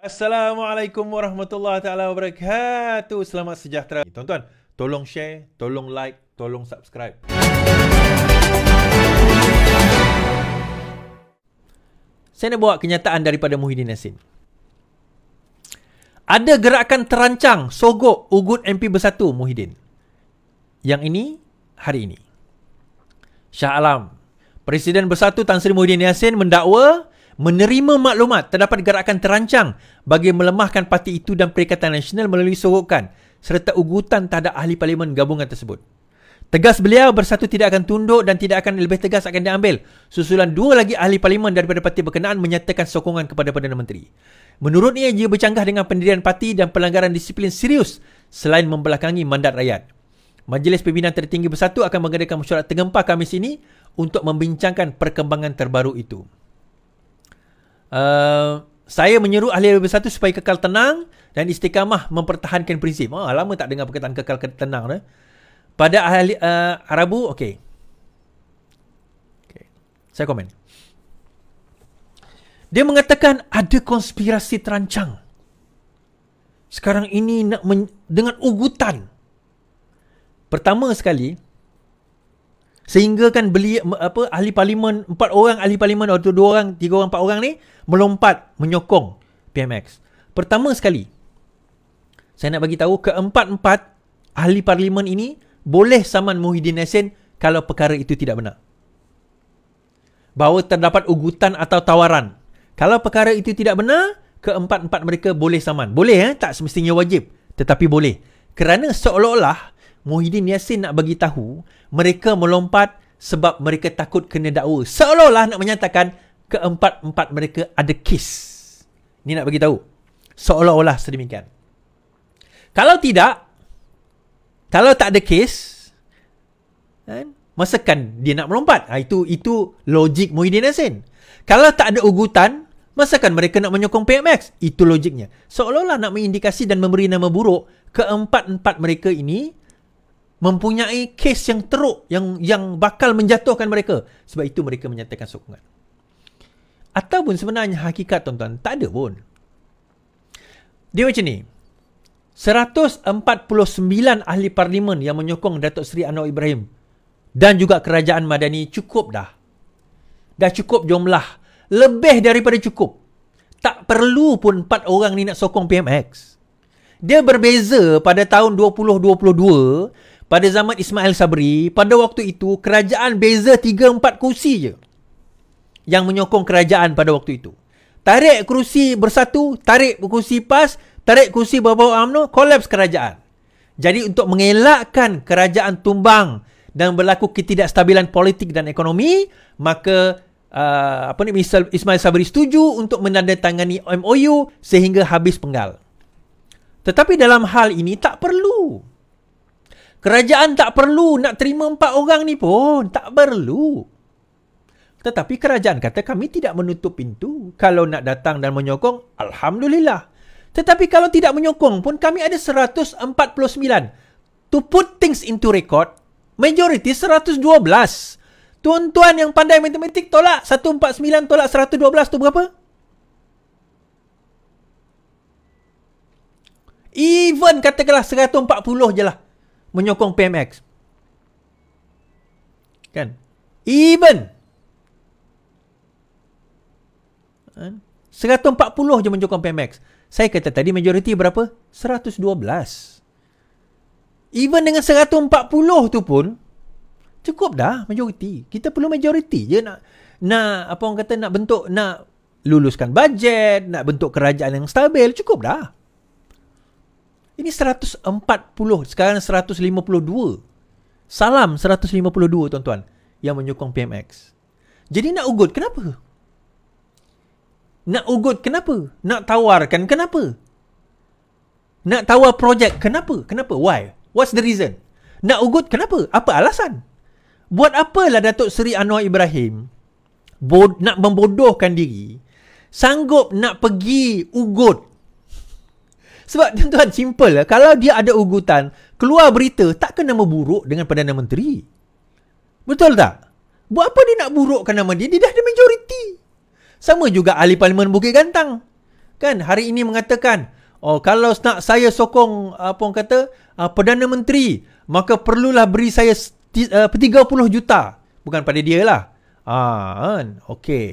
Assalamualaikum warahmatullahi taala wabarakatuh. Selamat sejahtera. Tuan-tuan, tolong share, tolong like, tolong subscribe. Saya nak bawa kenyataan daripada Muhyiddin Yassin. Ada gerakan terancang sogok ugut MP Bersatu Muhyiddin. Yang ini, hari ini. Shah Alam, Presiden Bersatu Tan Sri Muhyiddin Yassin mendakwa menerima maklumat terdapat gerakan terancang bagi melemahkan parti itu dan Perikatan Nasional melalui sogokan serta ugutan terhadap ahli parlimen gabungan tersebut. Tegas beliau, Bersatu tidak akan tunduk dan tidak akan lebih tegas akan diambil susulan dua lagi ahli parlimen daripada parti berkenaan menyatakan sokongan kepada Perdana Menteri. Menurutnya, ia bercanggah dengan pendirian parti dan pelanggaran disiplin serius selain membelakangi mandat rakyat. Majlis Pimpinan Tertinggi Bersatu akan mengadakan mesyuarat tergempar Khamis ini untuk membincangkan perkembangan terbaru itu. Saya menyeru ahli Bersatu supaya kekal tenang dan istiqamah mempertahankan prinsip. Lama tak dengar perkataan kekal tenang. Pada ahli Rabu, okey. Saya komen. Dia mengatakan ada konspirasi terancang. Sekarang ini nak dengan ugutan. Pertama sekali, sehingga kan ahli parlimen, 4 orang ahli parlimen atau 2 orang, 3 orang, 4 orang ni melompat menyokong PMX. Pertama sekali, saya nak bagi tahu keempat-empat ahli parlimen ini boleh saman Muhyiddin Yassin kalau perkara itu tidak benar. Bahawa terdapat ugutan atau tawaran. Kalau perkara itu tidak benar, keempat-empat mereka boleh saman. Boleh, tak semestinya wajib, tetapi boleh. Kerana seolah-olah Muhyiddin Yassin nak bagi tahu mereka melompat sebab mereka takut kena dakwa. Seolah-olah nak menyatakan keempat-empat mereka ada kes. Ini nak bagi tahu. Seolah-olah sedemikian. Kalau tidak, kalau tak ada kes, masakan dia nak melompat? Itu logik Muhyiddin Yassin. Kalau tak ada ugutan, masakan mereka nak menyokong PMX? Itu logiknya. Seolah-olah nak mengindikasi dan memberi nama buruk keempat-empat mereka ini mempunyai kes yang teruk yang bakal menjatuhkan mereka. Sebab itu mereka menyatakan sokongan. Ataupun sebenarnya hakikat, tuan-tuan, tak ada pun. Dia macam ni. 149 ahli parlimen yang menyokong Datuk Seri Anwar Ibrahim dan juga Kerajaan Madani cukup dah. Dah cukup jumlah. Lebih daripada cukup. Tak perlu pun 4 orang ni nak sokong PMX. Dia berbeza pada tahun 2022, pada zaman Ismail Sabri. Pada waktu itu, kerajaan beza 3-4 kursi je yang menyokong kerajaan pada waktu itu. Tarik kursi Bersatu, tarik kursi PAS, tarik kursi bawah UMNO, kolaps kerajaan. Jadi untuk mengelakkan kerajaan tumbang dan berlaku ketidakstabilan politik dan ekonomi, maka Ismail Sabri setuju untuk menandatangani MOU sehingga habis penggal. Tetapi dalam hal ini tak perlu. Kerajaan tak perlu nak terima 4 orang ni pun. Tak perlu. Tetapi kerajaan kata kami tidak menutup pintu. Kalau nak datang dan menyokong, Alhamdulillah. Tetapi kalau tidak menyokong pun, kami ada 149. To put things into record, majority 112. Tuan-tuan yang pandai matematik, tolak 149 tolak 112 tu berapa? Even katakanlah 140 je lah menyokong PMX. Kan? Even 140 je menyokong PMX. Saya kata tadi majoriti berapa? 112. Even dengan 140 tu pun cukup dah majoriti. Kita perlu majoriti je nak apa orang kata, nak luluskan bajet, nak bentuk kerajaan yang stabil, cukup dah. Ini 140, sekarang 152. Salam 152, tuan-tuan, yang menyokong PMX. Jadi nak ugut kenapa? Nak ugut kenapa? Nak tawarkan kenapa? Nak tawar projek kenapa? Kenapa? Why? What's the reason? Nak ugut kenapa? Apa alasan? Buat apalah Datuk Seri Anwar Ibrahim nak membodohkan diri, sanggup nak pergi ugut? Sebab tuan-tuan, simple lah. Kalau dia ada ugutan, keluar berita, takkan nama buruk dengan Perdana Menteri. Betul tak? Buat apa dia nak burukkan nama dia? Dia dah ada majoriti. Sama juga ahli parlimen Bukit Gantang. Kan hari ini mengatakan, oh kalau nak saya sokong apa orang kata Perdana Menteri, maka perlulah beri saya 30 juta. Bukan pada dia lah. Kan? Okey.